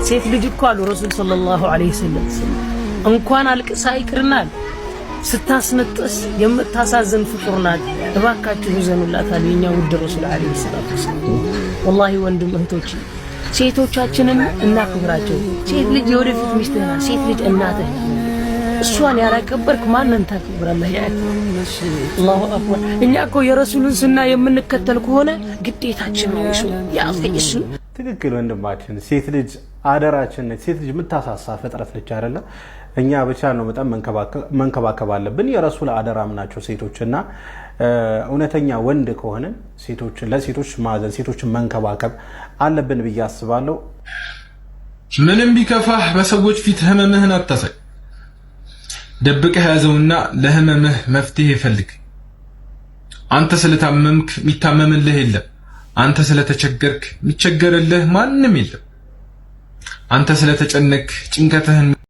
ሴት ልጅ እኮ አሉ ረሱል ሰለላሁ ዐለይሂ ወሰለም እንኳን አልቅሳ ይቅርና ስታስነጥስ የምታሳዝን ፍጡር ናት፣ እባካችሁ ዘኑላታል የኛ ውድ ረሱል ዐለይሂ ሰላቱ ወሰለም። ወላሂ ወንድም እህቶች ሴቶቻችንን እናክብራቸው። ሴት ልጅ የወደፊት ሚስትህ ናት። ሴት ልጅ እናትህ እሷን ያላከበርክ ማንን ታከብራለህ? ያ አላሁ አክበር። እኛ እኮ የረሱሉን ሱና የምንከተል ከሆነ ግዴታችን ነው እሱ ያፈይስ። ትክክል ወንድማችን። ሴት ልጅ አደራችን ነች። ሴት ልጅ የምታሳሳ ፍጥረት ነች አይደለ? እኛ ብቻ ነው በጣም መንከባከብ አለብን። የረሱል አደራም ናቸው ሴቶችና እውነተኛ ወንድ ከሆነን ለሴቶች ማዘን ሴቶችን መንከባከብ አለብን ብዬ አስባለሁ። ምንም ቢከፋህ በሰዎች ፊት ህመምህን አታሳይ። ደብቀህ ያዘውና ለህመምህ መፍትሄ ፈልግ። አንተ ስለታመምክ የሚታመምልህ የለም። አንተ ስለተቸገርክ የሚቸገርልህ ማንም የለም። አንተ ስለተጨነቅ ጭንቀትህን